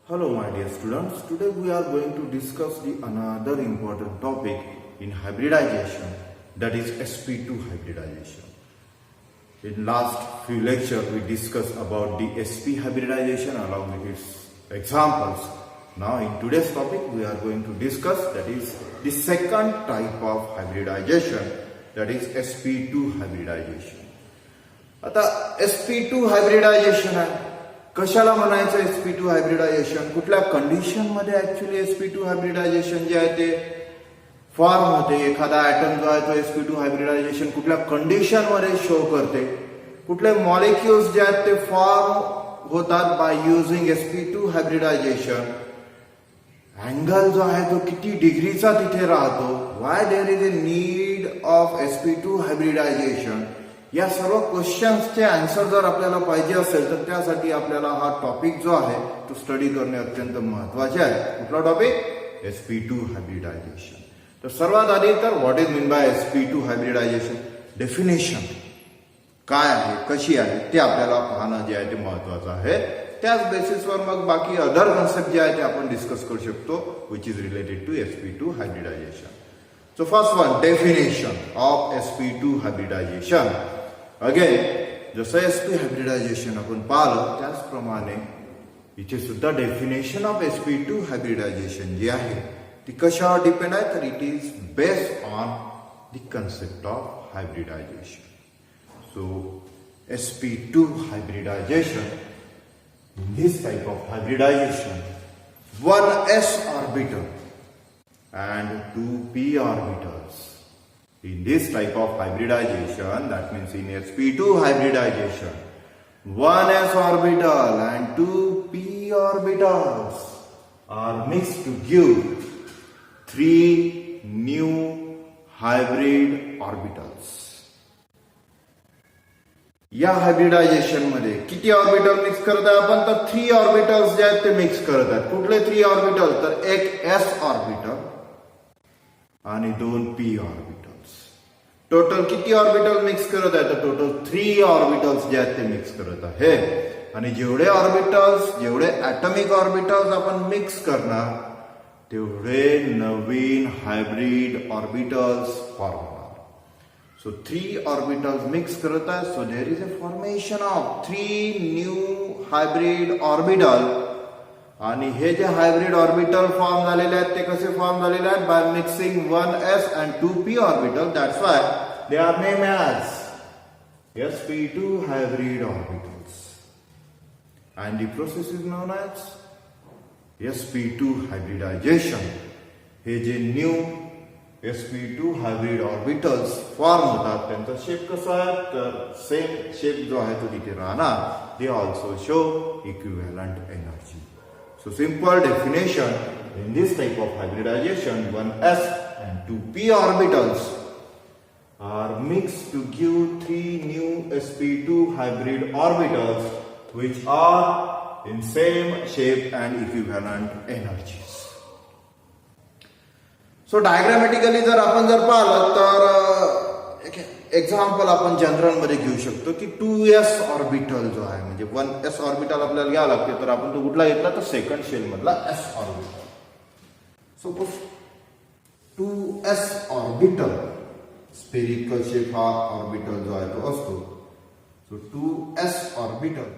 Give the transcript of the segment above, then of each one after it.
Hello my dear students, today we are going to discuss the another important topic in hybridization, that is sp2 hybridization. In last few lectures we discussed about the sp hybridization along with its examples. Now in today's topic we are going to discuss that is the second type of hybridization, that is sp2 hybridization. आता sp2 hybridisation आहे. कशाला म्हणायचं sp2 hybridisation? कुठल्या condition मध्ये actually sp2 hybridisation जे आहे ते form होते. एखादा ऍटम जो आहे तो sp2 हायब्रिडायझेशन कुठल्या कंडिशन मध्ये शो करते. कुठले मॉलिक्युल्स जे आहेत ते फॉर्म होतात by using sp2 hybridisation. Angle जो आहे तो किती डिग्रीचा तिथे राहतो. Why there is a need of sp2 hybridisation. या सर्व क्वेश्चन्सचे आन्सर जर आपल्याला पाहिजे असेल तर त्यासाठी आपल्याला हा टॉपिक जो आहे तो स्टडी करणे अत्यंत महत्वाचे आहे. कुठला टॉपिक? sp2 hybridisation. तर सर्वात आधी तर what is mean by sp2 hybridisation, definition काय आहे, कशी आहे ते आपल्याला पाहणं जे आहे ते महत्वाचं आहे. त्याच बेसिसवर मग बाकी अदर कन्सेप्ट जे आहे ते आपण डिस्कस करू शकतो which is related to sp2 hybridisation. So first one, definition of sp2 hybridization. Again, जसं sp hybridization आपण पाहिलं त्याचप्रमाणे इथे सुद्धा डेफिनेशन ऑफ sp2 hybridization जी आहे ती कशावर डिपेंड आहे तर it is based on the concept of hybridisation. So sp2 hybridization, in this type of hybridization, one s orbital and two p orbitals. In this type of hybridization, that means in sp2 hybridization, one s orbital and two p orbitals are mixed to give three new hybrid orbitals. या hybridisation मध्ये किती orbital mix करत आहे आपण तर 3 orbitals जे आहेत ते मिक्स करत आहेत. कुठले 3 ऑर्बिटल तर एक s ऑर्बिटल आणि 2 p ऑर्बिटल्स. टोटल किती ऑर्बिटल मिक्स करत आहे तर टोटल 3 ऑर्बिटल्स जे आहेत ते मिक्स करत आहे. आणि जेवढे ऑर्बिटल्स, जेवढे ऍटॉमिक ऑर्बिटल्स आपण मिक्स करणार तेवढे नवीन हायब्रिड ऑर्बिटल्स फॉर्म होणार. So 3 orbitals mix करत आहे. So there is a formation of 3 new hybrid orbital. आणि हे जे हायब्रिड ऑर्बिटल फॉर्म झालेले आहेत ते कसे फॉर्म झालेले आहेत by mixing 1s and 2p orbital. That's why they are named as sp2 hybrid orbitals. And the process is known as sp2 hybridization. हे जे new sp2 hybrid orbitals form होतात त्यांचा शेप कसा आहे तर सेम शेप जो आहे तो तिथे राहणार. They also show equivalent energy. So simple definition, in this type of hybridisation 1s and 2p orbitals are mixed to give 3 new sp2 hybrid orbitals which are in same shape and equivalent energies. So diagrammatically जर आपण जर पाहिलं तर example आपण general मध्ये घेऊ शकतो की 2s ऑर्बिटल जो आहे म्हणजे 1s ऑर्बिटल आपल्याला घ्यावं लागते. तर आपण तो कुठला घेतला तर सेकंड शेल मधला s orbital. Suppose 2s orbital spherical shape हा ऑर्बिटल जो आहे तो असतो. So 2s orbital.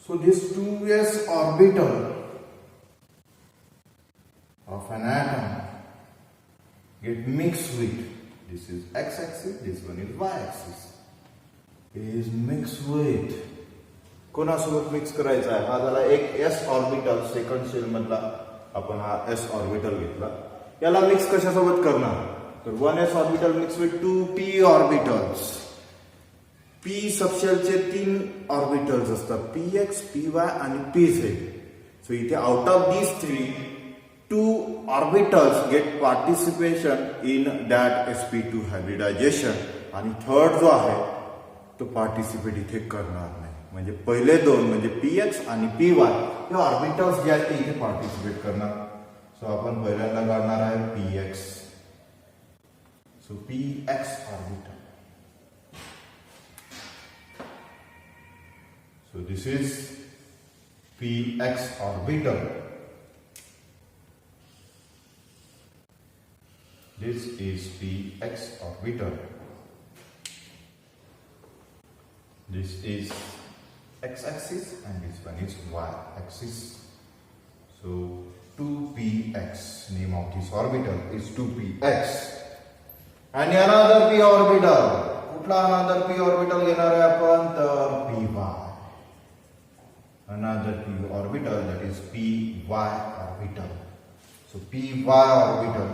So this 2s orbital of an atom get mixed with, this is x-axis, this one is y-axis, is mixed with कोणासोबत mix करायचा आहे. हा झाला एक s ऑर्बिटल सेकंड शेल मधला आपण हा s ऑर्बिटल घेतला. याला मिक्स कशासोबत करणार तर 1s orbital mix with 2p orbitals. p सबशेलचे 3 orbitals असतात px, py आणि pz. सो इथे out of these 3 2 orbitals get participation in that sp2 hybridization आणि थर्ड जो आहे तो पार्टिसिपेट इथे करणार नाही. म्हणजे पहिले दोन म्हणजे px आणि py हे ऑर्बिटल्स जे आहेत ते इथे पार्टिसिपेट करणार. सो आपण पहिल्यांदा काढणार आहे px. So px orbital. So this is px orbital. This is px orbital. This is x-axis and this one is y-axis. So 2px, name of this orbital is 2px. And another p orbital. कुठला another p orbital घेणार आहे आपण तर py. Another p orbital, that is py orbital. So py orbital.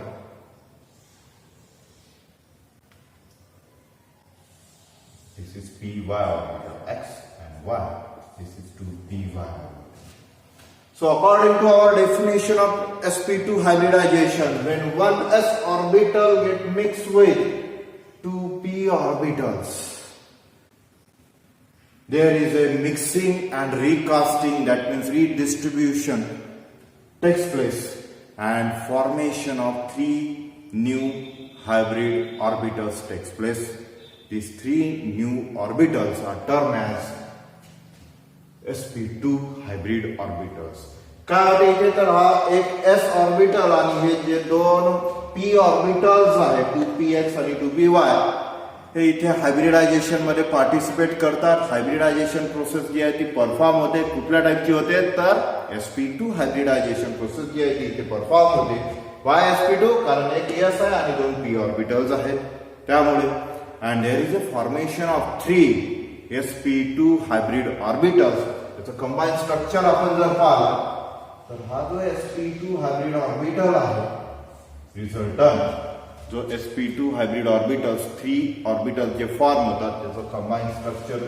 This is py orbital, x and y. This is 2py orbital. So according to our definition of sp2 hybridization, when one s orbital get mixed with two p orbitals, there is a mixing and recasting, that means redistribution takes place, and formation of three new hybrid orbitals takes place. These three new orbitals are termed as sp2 hybrid orbitals. काय होते इथे तर हा एक s orbital आणि हे जे दोन p ऑर्बिटल्स आहेत 2px आणि 2py हे इथे हायब्रिडायझेशन मध्ये पार्टिसिपेट करतात. हायब्रिडायझेशन प्रोसेस जी आहे ती परफॉर्म होते. कुठल्या टाइपची होते तर sp2 हायब्रिडायझेशन प्रोसेस जी आहे ती इथे परफॉर्म होते. वाय sp2 कारण एक s आहे आणि दोन p ऑर्बिटल्स आहेत त्यामुळे. And there is a formation of 3 sp2 hybrid orbitals. त्याचं कंबाईन स्ट्रक्चर आपण जर पाहिलं तर हा जो sp2 हायब्रिड ऑर्बिटल आहे रिझल्टंट जो sp2 हायब्रिड ऑर्बिटल्स 3 ऑर्बिटल्स जे फॉर्म होतात त्याचं कंबाईन स्ट्रक्चर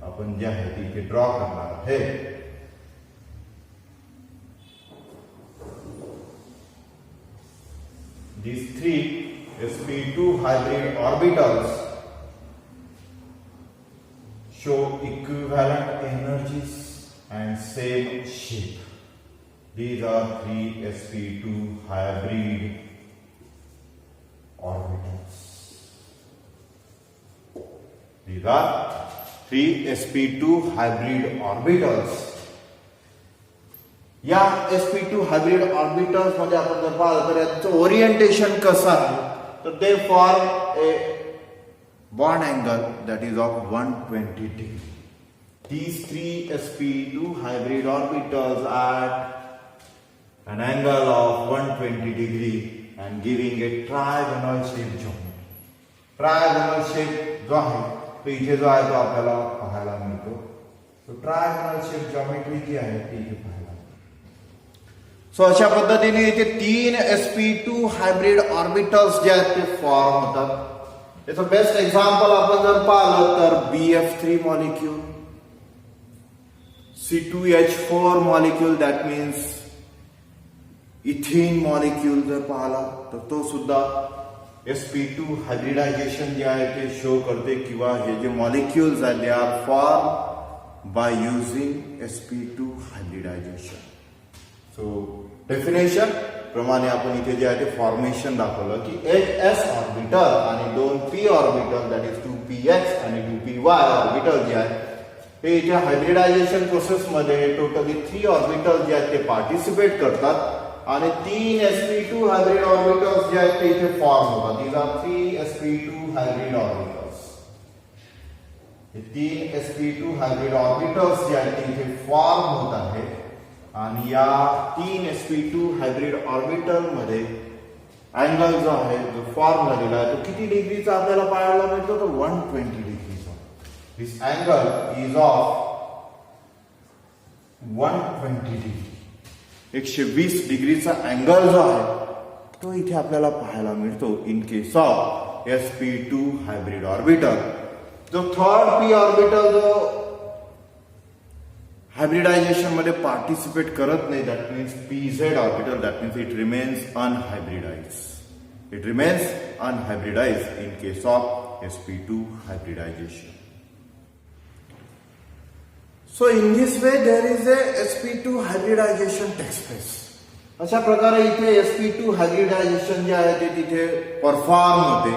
आपण जे आहे ते इथे ड्रॉ करणार आहे. These 3 sp2 hybrid orbitals show equivalent energies and same shape. These are 3 sp2 hybrid orbitals. These are 3 sp2 hybrid orbitals. या sp2 हायब्रिड ऑर्बिटल्स मध्ये आपण जर पाहिलं तर याचं ओरिएंटेशन कसं आहे तर they form a bond angle that is of 120 degree. These 3 sp2 hybrid orbitals at an angle of 120 degree and giving a trigonal shape geometry. Trigonal shape जो आहे तो इथे जो आहे तो आपल्याला पाहायला मिळतो. तो ट्रायगोनल शेप जॉमेट्री जी आहे ती इथे पाहायला. सो अशा पद्धतीने इथे 3 sp2 हायब्रिड ऑर्बिटल्स जे आहेत ते फॉर्म होतात. त्याचं बेस्ट एक्झाम्पल आपण जर पाहिलं तर BF3 molecule, C2H4 molecule that means इथिन molecule जर पाहिला तर तो सुद्धा sp2 हायब्रिडायझेशन जे आहे ते शो करते किंवा हे जे मॉलिक्यूल्स आहेत they are form by using sp2 hybridisation. So definition प्रमाणे आपण इथे जे आहे ते फॉर्मेशन दाखवलं की एक s ऑर्बिटल आणि दोन p orbital that is 2px आणि 2py ऑर्बिटल जे आहे ते इथे हायब्रिडायझेशन प्रोसेस मध्ये टोटली 3 ऑर्बिटल जे आहेत ते पार्टिसिपेट करतात आणि 3 sp2 हायब्रिड ऑर्बिटल्स जे आहेत ते इथे फॉर्म होतात. These are 3 sp2 hybrid orbitals. हे 3 sp2 हायब्रिड ऑर्बिटल्स जे आहेत ते इथे फॉर्म होत आहेत आणि या 3 sp2 हायब्रिड ऑर्बिटल मध्ये अँगल जो आहे जो फॉर्म झालेला आहे तो किती डिग्रीचा आपल्याला पाहायला मिळतो तर 120 डिग्रीचा. दिस अँगल इज ऑफ 120 डिग्री. 120 डिग्रीचा अँगल जो आहे तो इथे आपल्याला पाहायला मिळतो in case of sp2 hybrid orbital. जो थर्ड p ऑर्बिटल जो हायब्रिडायझेशन मध्ये पार्टिसिपेट करत नाही that means pz orbital that means it remains unhybridise. It remains unhybridise in case of sp2 hybridization. So in this way there is a sp2 hybridization takes place. अशा प्रकारे इथे sp2 hybridisation जे आहे ते तिथे perform होते.